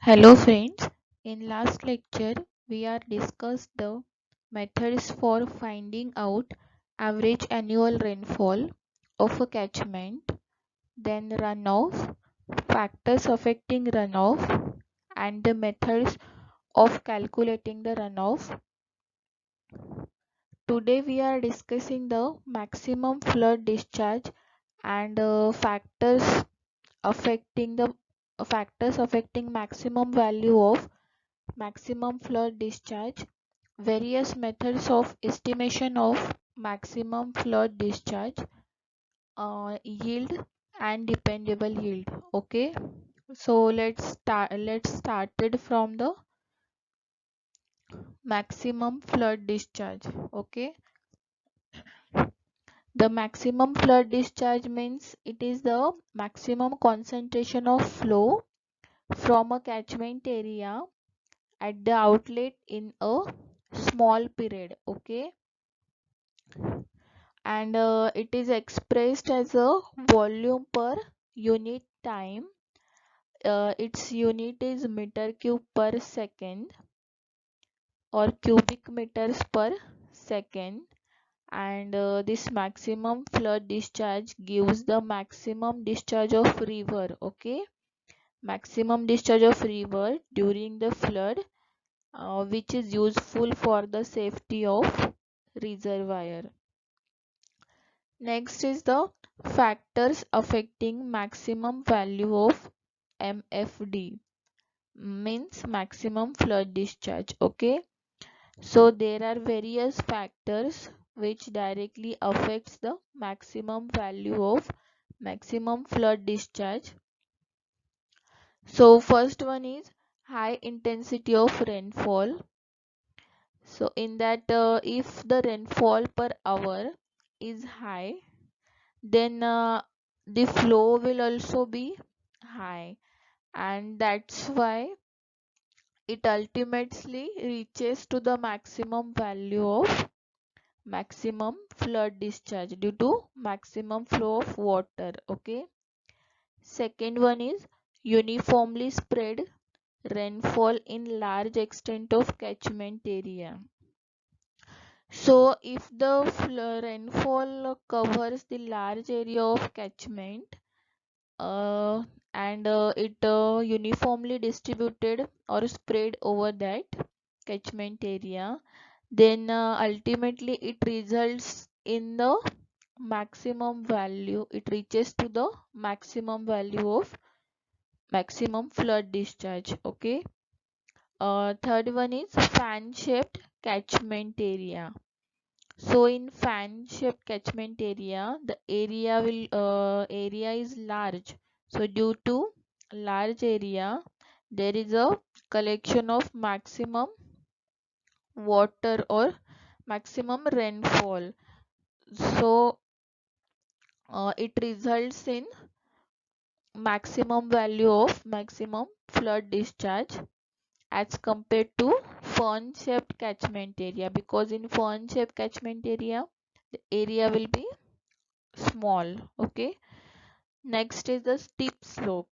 Hello friends, in last lecture we are discussed the methods for finding out average annual rainfall of a catchment, then runoff, factors affecting runoff and the methods of calculating the runoff. Today we are discussing the maximum flood discharge and affecting the factors affecting maximum value of maximum flood discharge, various methods of estimation of maximum flood discharge, yield and dependable yield. Okay, so let's started from the maximum flood discharge. Okay, the maximum flood discharge means it is the maximum concentration of flow from a catchment area at the outlet in a small period. Okay, and it is expressed as a volume per unit time. Its unit is meter cube per second or cubic meters per second, and this maximum flood discharge gives the maximum discharge of river. Okay, maximum discharge of river during the flood, which is useful for the safety of reservoir. Next is the factors affecting maximum value of MFD, means maximum flood discharge. Okay, so there are various factors which directly affects the maximum value of maximum flood discharge. So first one is high intensity of rainfall. So in that, if the rainfall per hour is high, then the flow will also be high, and that's why it ultimately reaches to the maximum value of maximum flood discharge due to maximum flow of water. Okay, second one is uniformly spread rainfall in large extent of catchment area. So if the rainfall covers the large area of catchment, uh, and it uniformly distributed or spread over that catchment area, then ultimately it results in the maximum value. It reaches to the maximum value of maximum flood discharge. Okay, third one is fan shaped catchment area. So in fan shaped catchment area, the area is large. So due to large area, there is a collection of maximum water or maximum rainfall. So it results in maximum value of maximum flood discharge as compared to fern shaped catchment area, because in fern shaped catchment area the area will be small. Okay, next is the steep slope.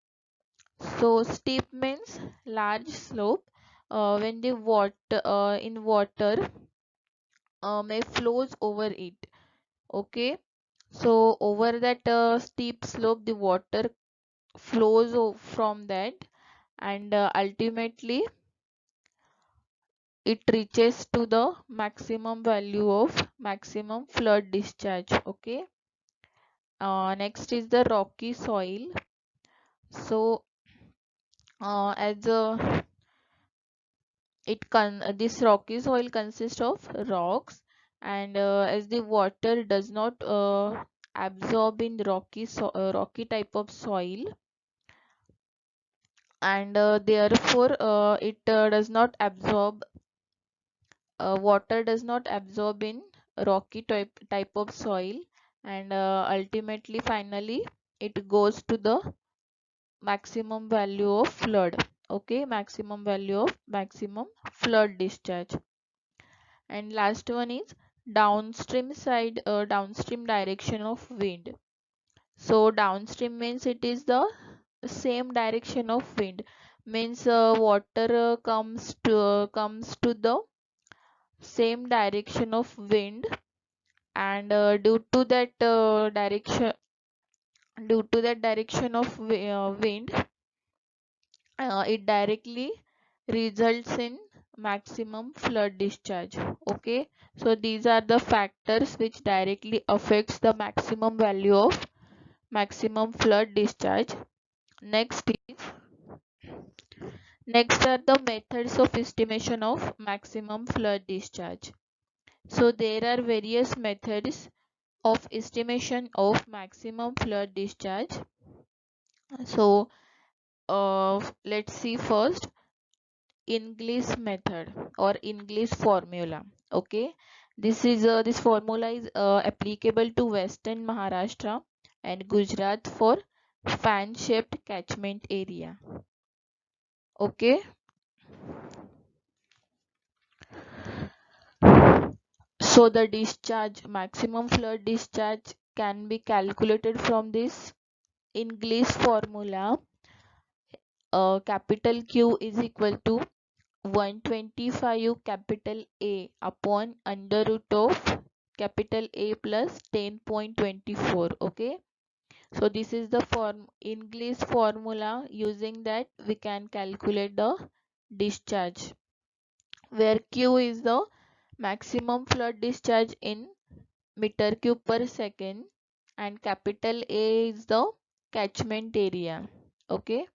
So steep means large slope, when the water in water may flows over it. Okay, so over that steep slope the water flows from that, and ultimately it reaches to the maximum value of maximum flood discharge. Okay, next is the rocky soil. So as this rocky soil consists of rocks, and as the water does not absorb in rocky type of soil, and therefore it does not absorb water does not absorb in rocky type of soil, and ultimately finally it goes to the maximum value of flood. Okay, maximum value of maximum flood discharge. And last one is downstream direction of wind. So downstream means it is the same direction of wind, means water comes to the same direction of wind, and due to that direction of wind, it directly results in maximum flood discharge. Okay, so these are the factors which directly affects the maximum value of maximum flood discharge. Next are the methods of estimation of maximum flood discharge. So there are various methods of estimation of maximum flood discharge. So let's see first English method or English formula. Okay, this formula is applicable to Western Maharashtra and Gujarat for fan-shaped catchment area. Okay, so the maximum flood discharge can be calculated from this English formula. Capital Q is equal to 125 capital A upon under root of capital A plus 10.24. Okay, so this is the English formula. Using that we can calculate the discharge, where Q is the maximum flood discharge in meter cube per second and capital A is the catchment area. Okay,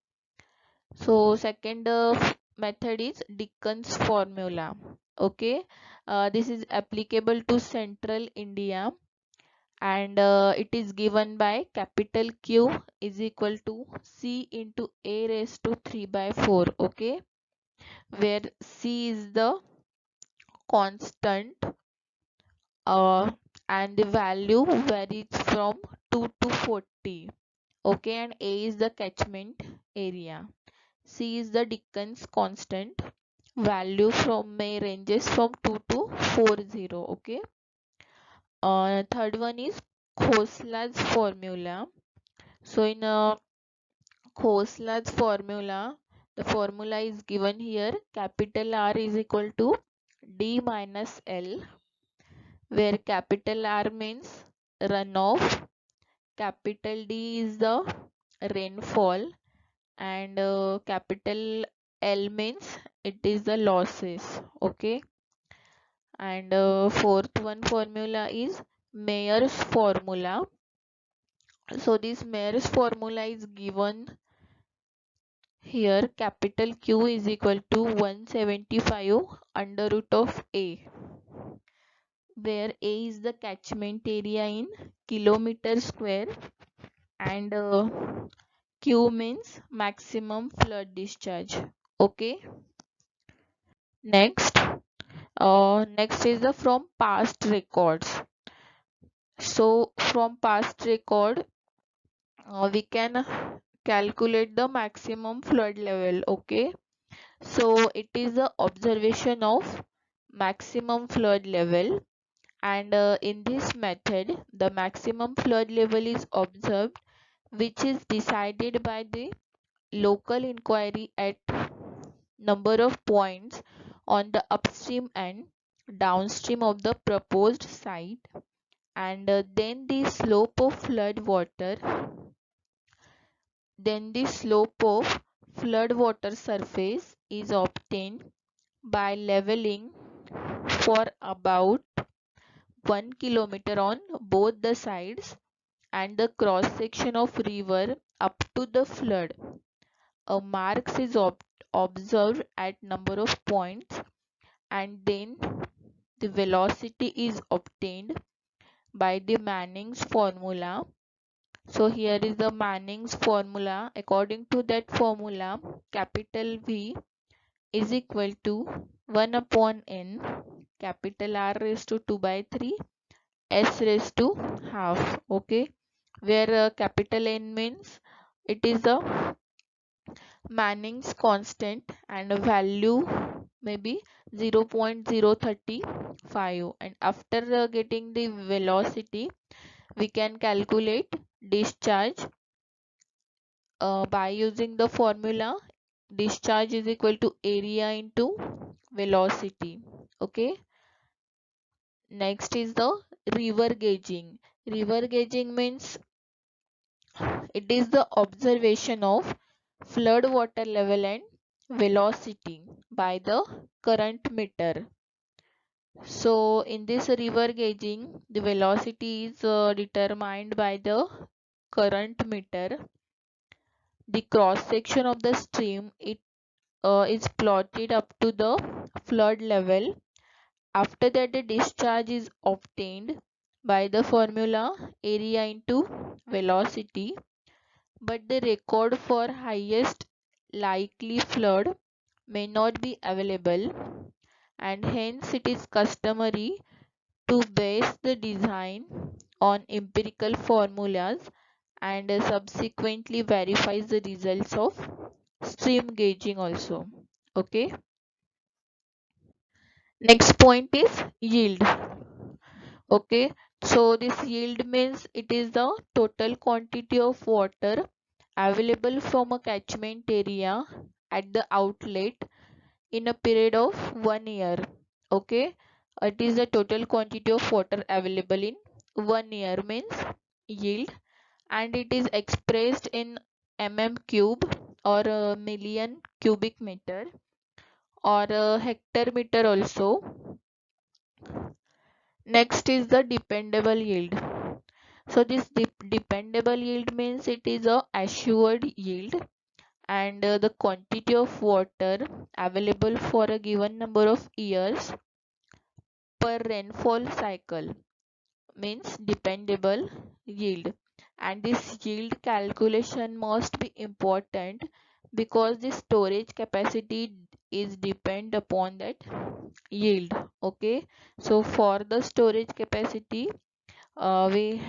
so second method is Dickens formula. Okay, this is applicable to central India, and it is given by capital Q is equal to C into A raised to 3 by 4. Okay, where C is the constant, and the value varies from 2 to 40. Okay, and A is the catchment area. C is the Dickens constant. Value from may ranges from 2 to 40. Okay. Third one is Khosla's formula. So in Khosla's formula, the formula is given here. Capital R is equal to D minus L, where capital R means runoff, capital D is the rainfall, and capital L means it is the losses. Okay, and fourth one formula is Mayer's formula. So this Mayer's formula is given here. Capital Q is equal to 175 under root of A, where A is the catchment area in kilometer square, and Q means maximum flood discharge. Okay, next next is the from past records. So from past record, we can calculate the maximum flood level. Okay, so it is the observation of maximum flood level, and in this method the maximum flood level is observed, which is decided by the local inquiry at number of points on the upstream and downstream of the proposed site, and then the slope of flood water surface is obtained by leveling for about 1 kilometer on both the sides and the cross section of river up to the flood. A marks is observed at number of points, and then the velocity is obtained by the Manning's formula. So here is the Manning's formula. According to that formula, capital V is equal to 1 upon N, capital R raised to 2 by 3, S raised to half. Okay, where capital N means it is the Manning's constant, and a value maybe 0.035, and after getting the velocity we can calculate discharge by using the formula discharge is equal to area into velocity. Okay. Next is the river gauging. River gauging means it is the observation of flood water level and velocity by the current meter. So in this river gauging, the velocity is determined by the current meter. The cross section of the stream is plotted up to the flood level. After that, the discharge is obtained by the formula area into velocity. But the record for highest likely flood may not be available, and hence it is customary to base the design on empirical formulas and subsequently verifies the results of stream gauging also. Okay. Next point is yield. Okay. So this yield means it is the total quantity of water available from a catchment area at the outlet in a period of 1 year. Okay. It is the total quantity of water available in 1 year means yield, and it is expressed in cube or a million cubic meter or a hectare also. Next is the dependable yield. So this dependable yield means it is a assured yield, and the quantity of water available for a given number of years per rainfall cycle means dependable yield. And this yield calculation must be important because the storage capacity is depend upon that yield. Okay, so for the storage capacity, we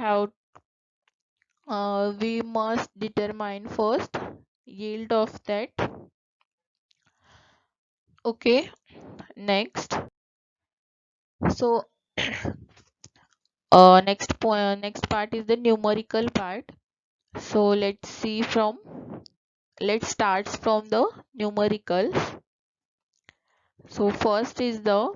must determine first yield of that. Okay. Next, so next part is the numerical part. So let's start from the numericals. So first is the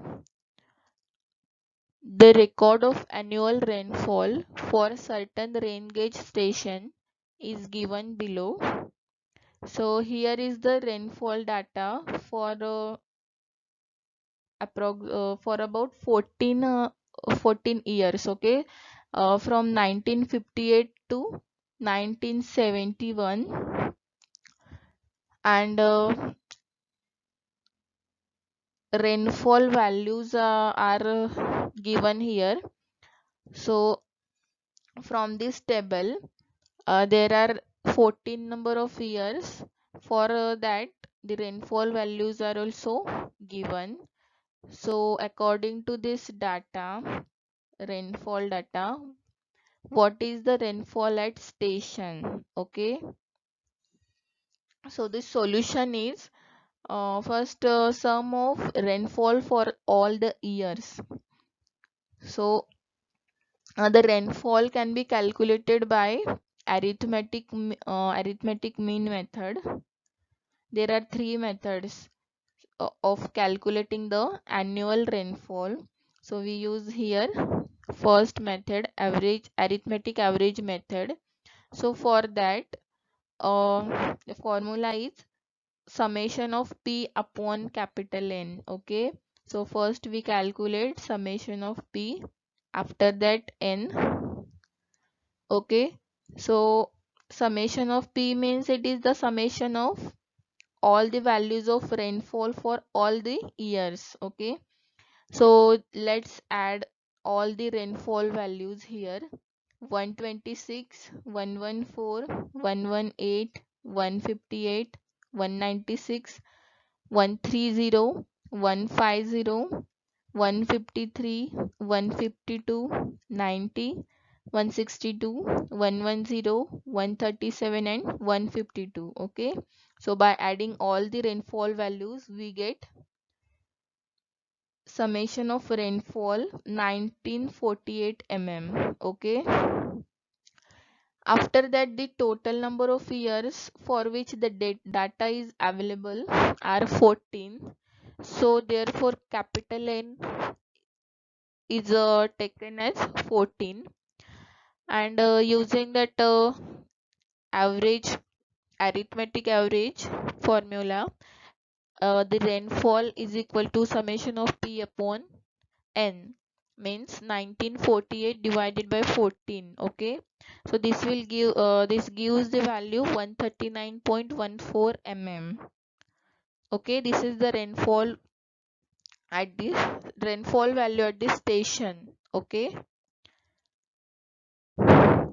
record of annual rainfall for certain rain gauge station is given below. So here is the rainfall data for about 14 years. Okay, from 1958 to 1971, and rainfall values are given here. So from this table, there are 14 number of years. For that, the rainfall values are also given. So according to this data, rainfall data, what is the rainfall at station? Okay, so the solution is first sum of rainfall for all the years. So the rainfall can be calculated by arithmetic mean method. There are three methods of calculating the annual rainfall. So we use here first method, average arithmetic average method. So for that, the formula is summation of P upon capital N. Okay, so first we calculate summation of P, after that N. Okay, so summation of P means it is the summation of all the values of rainfall for all the years. Okay, so let's add all the rainfall values here: 126, 114, 118, 158, 196, 130, 150, 153, 152, 90, 162, 110, 137 and 152. Okay, so by adding all the rainfall values, we get summation of rainfall 1948 mm. Okay, After that, the total number of years for which the data is available are 14. So therefore capital N is taken as 14, and using that average arithmetic average formula, the rainfall is equal to summation of P upon N, means 1948 divided by 14. Okay, so this will give this gives the value 139.14 mm. Okay, this is the rainfall value at this station. Okay,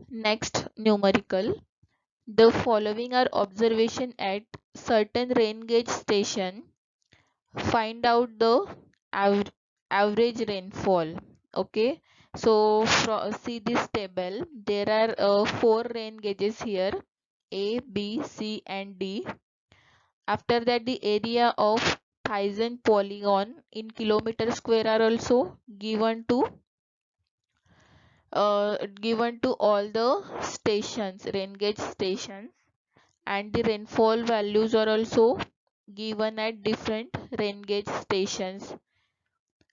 next numerical. The following are observation at certain rain gauge station. Find out the average rainfall. Okay, so see this table. There are four rain gauges here: A, B, C, and D. After that, the area of Thousand polygon in kilometer square are also given to all the stations, rain gauge stations, and the rainfall values are also given at different rain gauge stations.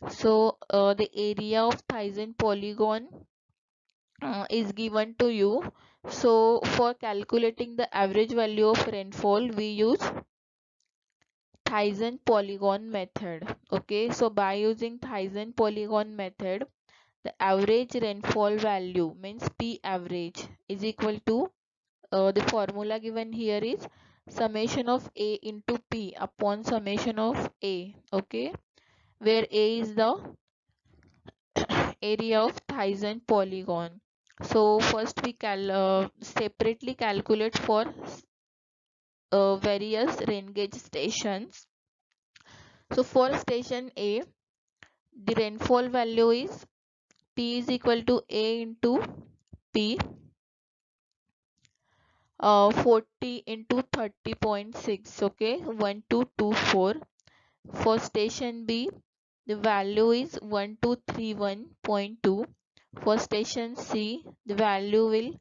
So the area of Thousand polygon is given to you. So for calculating the average value of rainfall, we use Thousand polygon method. Okay, so by using Thousand polygon method, the average rainfall value, means P average, is equal to the formula given here is summation of A into P upon summation of A. Okay, where A is the area of Thousand polygon. So first we separately calculate for various rain gauge stations. So for station A, the rainfall value is P is equal to A into P, 40 into 30.6. Okay, 1224. For station B, the value is 1231.2. For station C, the value will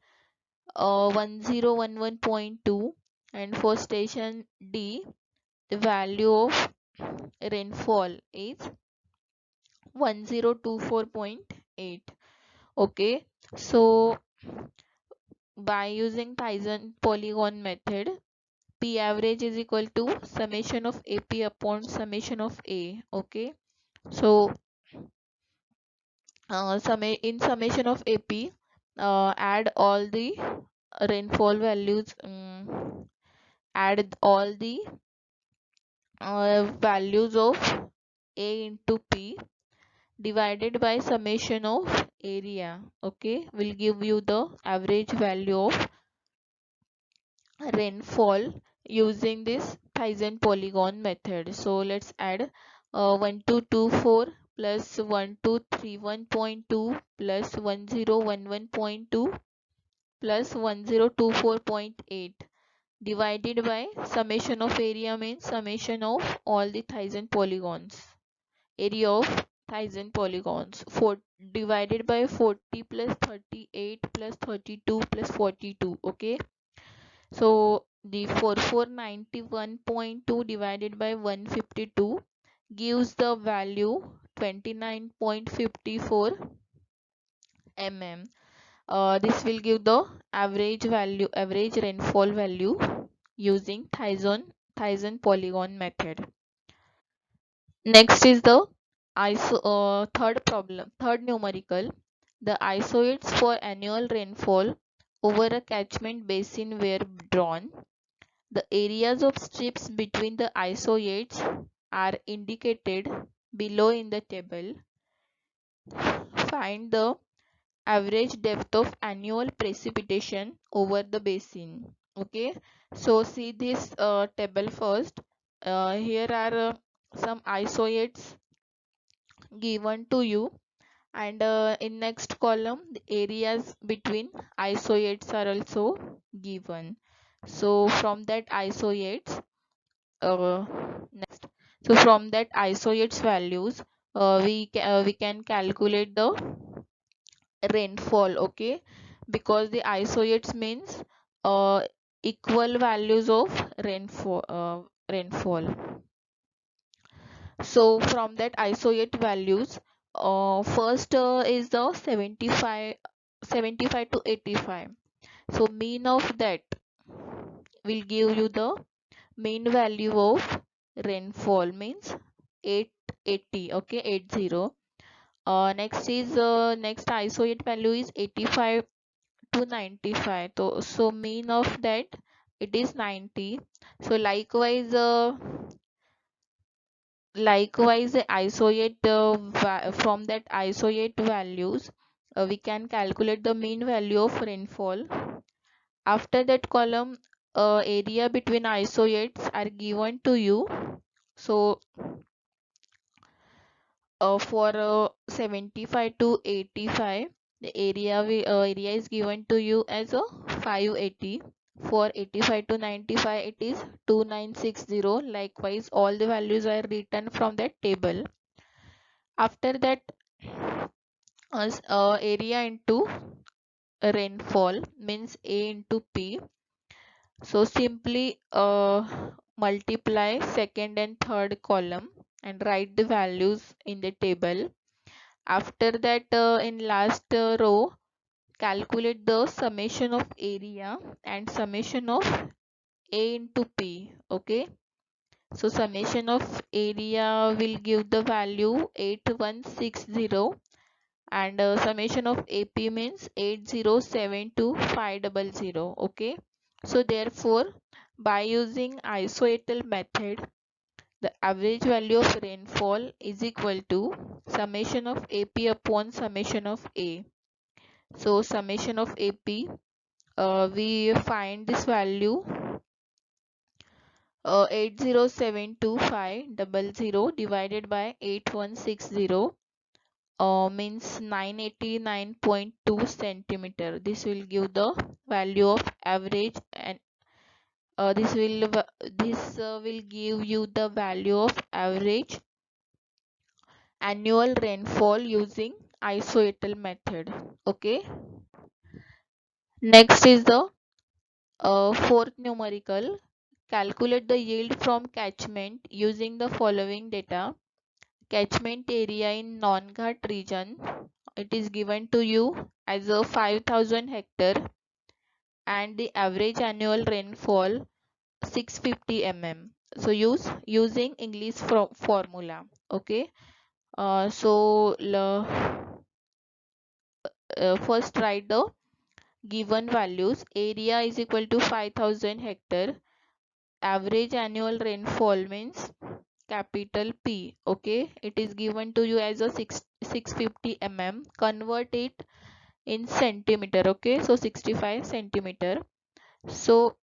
1011.2, and for station D, the value of rainfall is 1024.8. Okay, so by using Thousand polygon method, P average is equal to summation of AP upon summation of A. Okay, so in summation of AP, add all the rainfall values, add all the values of A into P divided by summation of area. Okay, will give you the average value of rainfall using this Thousand polygon method. So let's add 1224 plus 1231.2 plus 1011.2 plus 1024.8 divided by summation of area, means summation of all the Thousand polygons, area of Thousand polygons, divided by 40 plus 38 plus 32 plus 42. Okay, so the 4491.2 divided by 152 gives the value 29.54 mm. This will give the average rainfall value using Thousand polygon method. Next is the third numerical. The isoids for annual rainfall over a catchment basin were drawn. The areas of strips between the isoids are indicated below in the table. Find the average depth of annual precipitation over the basin. Okay, so see this table first. Here are some isoids given to you, and in next column the areas between isoids are also given. So from that isoids, next, so from that isoids values, we can calculate the rainfall. Okay, because the isolates means equal values of rainfall. So from that isolate values, first is the 75 to 85. So mean of that will give you the mean value of rainfall means 880. Okay, 80. Next isolate value is 85 to 95. So mean of that it is 90. So likewise the isolate from that isolate values we can calculate the mean value of rainfall. After that column, area between isolates are given to you. So for 75 to 85, the area is given to you as a 580. For 85 to 95, it is 2960. Likewise, all the values are written from that table. After that, area into rainfall means A into P. So simply multiply second and third column and write the values in the table. After that, in last row, calculate the summation of area and summation of A into P. Okay. So summation of area will give the value 8160 and summation of AP means 8072500. Okay. So therefore, by using isoetal method, the average value of rainfall is equal to summation of AP upon summation of A. So summation of AP, we find this value 8072500 divided by 8160 means 989.2 centimeter. This will give the value of average, and this will give you the value of average annual rainfall using isoetal method. Okay. Next is the fourth numerical. Calculate the yield from catchment using the following data. Catchment area in non-Ghat region, it is given to you as a 5000 hectare and the average annual rainfall 650 mm. So using English formula. Okay. First write the given values. Area is equal to 5000 hectare. Average annual rainfall means capital P. Okay, it is given to you as a 650 mm. Convert it in centimeter. Okay, so 65 centimeter. So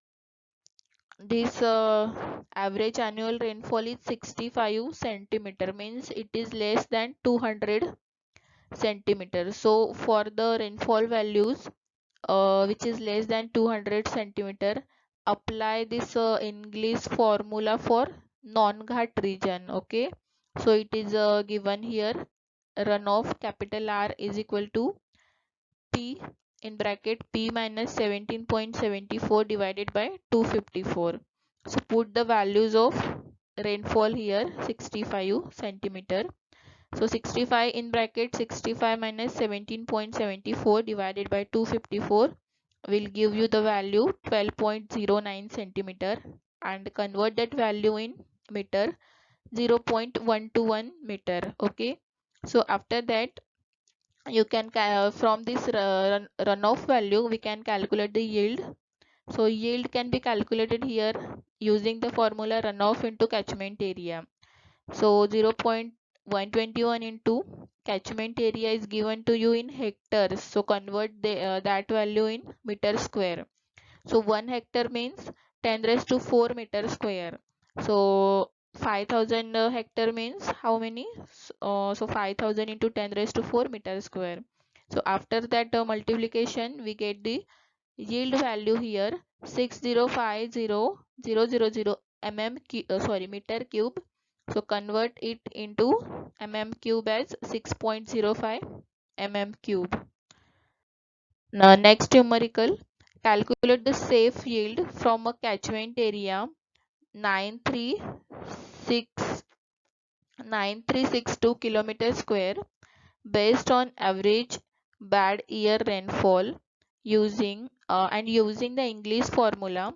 this average annual rainfall is 65 centimeter, means it is less than 200 centimeters. So for the rainfall values which is less than 200 centimeter, apply this English formula for non-Ghat region. Okay, so it is given here, runoff capital R is equal to P in bracket P minus 17.74 divided by 254. So put the values of rainfall here, 65 centimeter. So 65 in bracket 65 minus 17.74 divided by 254 will give you the value 12.09 centimeter, and convert that value in meter, 0.121 meter. Okay, so after that you can from this runoff value we can calculate the yield. So yield can be calculated here using the formula runoff into catchment area. So 0.121 into catchment area is given to you in hectares. So convert that value in meter square. So 1 hectare means 10 raised to 4 meter square. So 5000 hectare means how many? So 5000 into 10 raised to 4 meter square. So after that multiplication we get the yield value here 6050000 meter cube. So convert it into mm cube as 6.05 mm cube. Now, next numerical, calculate the safe yield from a catchment area 9369 9362 kilometer square based on average bad year rainfall using the English formula.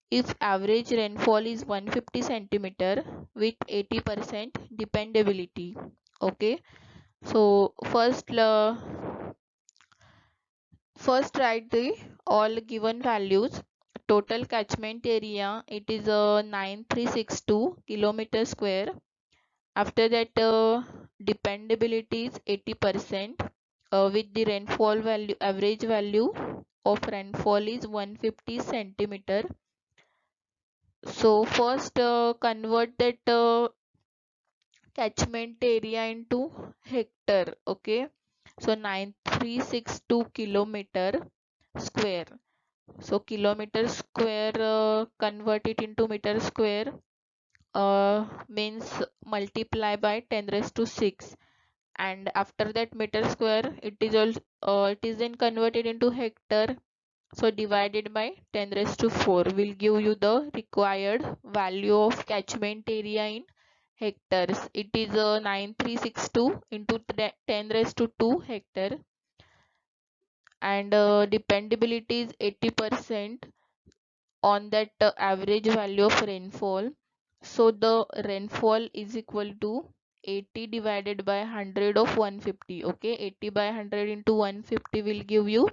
If average rainfall is 150 centimeter with 80% dependability. Okay, so first write the all given values. Total catchment area, it is a 9362 kilometer square. After that, dependability is 80%, with the rainfall value, average value of rainfall is 150 centimeter. So first, convert that catchment area into hectare. Okay, so 9362 kilometer square. So kilometer square, convert it into meter square, means multiply by 10 raised to 6, and after that meter square, it is also it is then converted into hectare, so divided by 10 raised to 4 will give you the required value of catchment area in hectares. It is 9362 into 10 raised to 2 hectare, and dependability is 80% on that average value of rainfall. So the rainfall is equal to 80 divided by 100 of 150. Okay, 80 by 100 into 150 will give you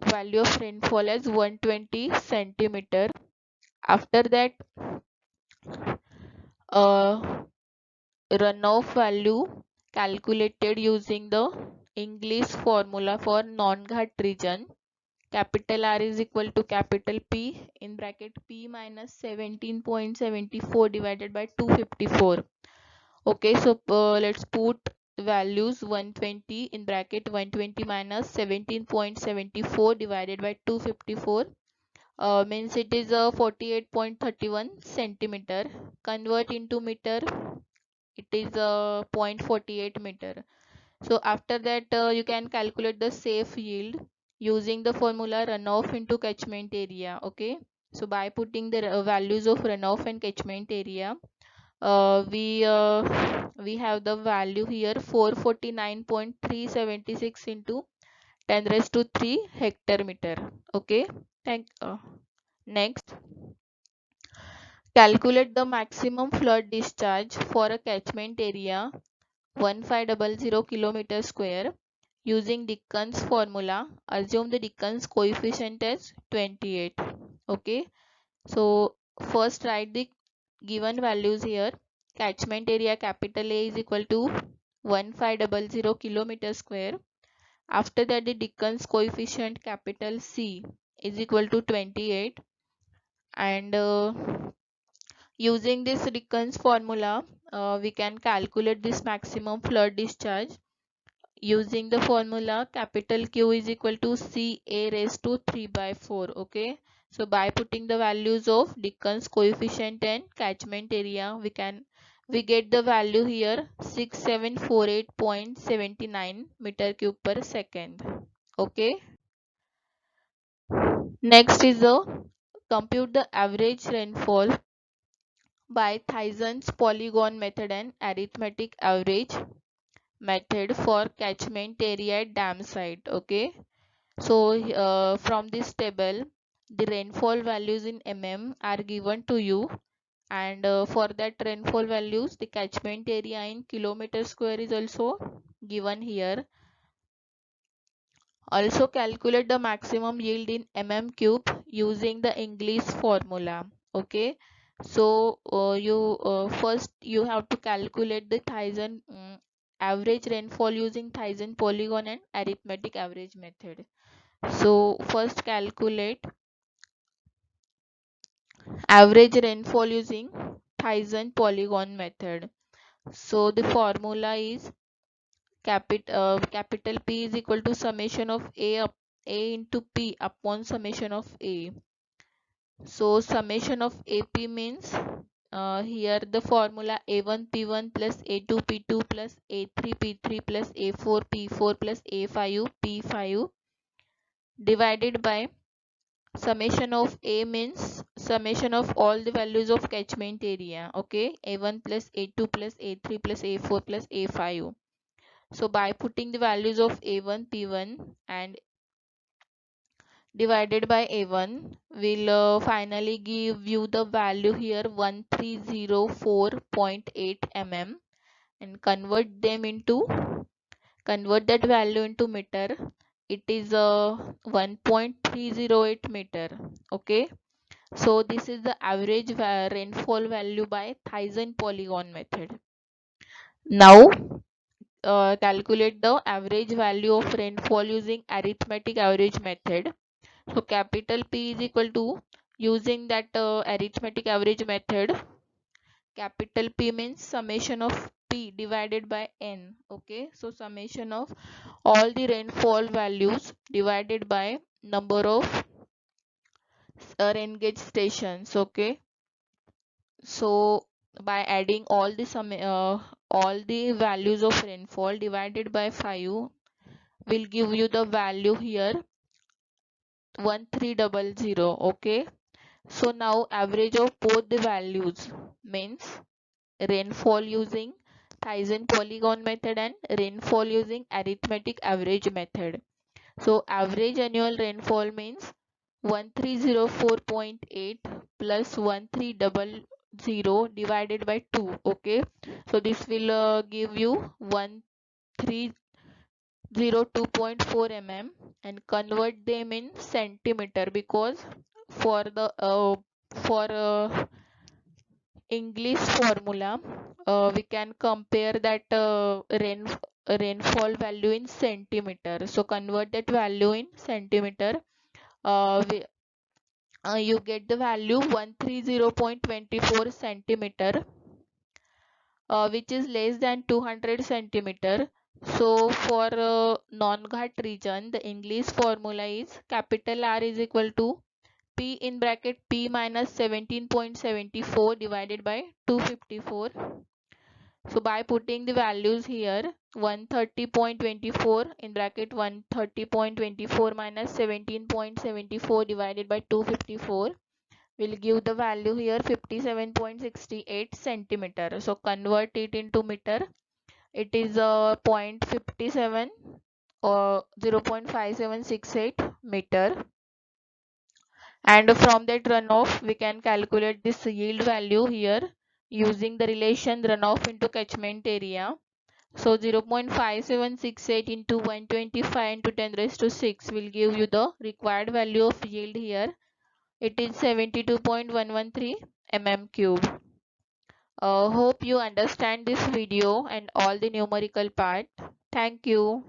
value of rainfall as 120 centimeter. After that, uh, runoff value calculated using the English formula for non-Ghat region. Capital R is equal to capital P in bracket P minus 17.74 divided by 254. Okay, so let's put values 120 in bracket 120 minus 17.74 divided by 254, means it is a 48.31 centimeter. Convert into meter, it is a 0.48 meter. So after that, you can calculate the safe yield using the formula runoff into catchment area. Okay, so by putting the values of runoff and catchment area, we have the value here 449.376 into 10 raised to 3 hectare meter. Okay, next, calculate the maximum flood discharge for a catchment area 1500 kilometer square using Dickens formula. Assume the Dickens coefficient as 28. Okay, so first write the given values here. Catchment area capital A is equal to 1500 kilometer square. After that, the Dickens coefficient capital C is equal to 28, and using this Dickens formula, we can calculate this maximum flood discharge using the formula capital Q is equal to CA raised to 3 by 4. Okay, so by putting the values of Dickens coefficient and catchment area, we get the value here 6748.79 meter cube per second. Okay, next is the compute the average rainfall by Thyssen's polygon method and arithmetic average method for catchment area at dam site. Okay, so from this table, the rainfall values in mm are given to you, and for that rainfall values, the catchment area in kilometer square is also given here. Also calculate the maximum yield in cube using the English formula. Okay, so first you have to calculate the Thyssen average rainfall using Thyssen polygon and arithmetic average method. So first calculate average rainfall using Thyssen polygon method. So the formula is capital P is equal to summation of A into P upon summation of A. So summation of AP means, here the formula A1 P1 plus A2 P2 plus A3 P3 plus A4 P4 plus A5 P5 divided by summation of A means summation of all the values of catchment area. Okay, A1 plus A2 plus A3 plus A4 plus A5. So by putting the values of A1, P1 and divided by A1 will finally give you the value here 1304.8 mm, and convert that value into meter. It is 1.308 meter. Okay, so this is the average rainfall value by Thyssen polygon method. Now calculate the average value of rainfall using arithmetic average method. So capital P is equal to, using that arithmetic average method, capital P means summation of P divided by N. Okay, so summation of all the rainfall values divided by number of rain gauge stations. Okay, so by adding all the values of rainfall divided by 5 will give you the value here 1300. Okay, so now average of both the values means rainfall using Thyssen polygon method and rainfall using arithmetic average method. So average annual rainfall means 1304.8 plus 1300 divided by 2. Okay, so this will give you 1302.4 mm, and convert them in centimeter, because for the for English formula we can compare that rainfall value in centimeter. So convert that value in centimeter. You get the value 130.24 centimeter, which is less than 200 centimeter. So for non-Ghat region, the English formula is capital R is equal to P in bracket P minus 17.74 divided by 254. So by putting the values here, 130.24 in bracket 130.24 minus 17.74 divided by 254 will give the value here 57.68 centimeter. So convert it into meter. It is 0.57 or 0.5768 meter. And from that runoff we can calculate this yield value here using the relation runoff into catchment area. So 0.5768 into 125 into 10 raised to 6 will give you the required value of yield here. It is 72.113 mm cube. Hope you understand this video and all the numerical part. Thank you.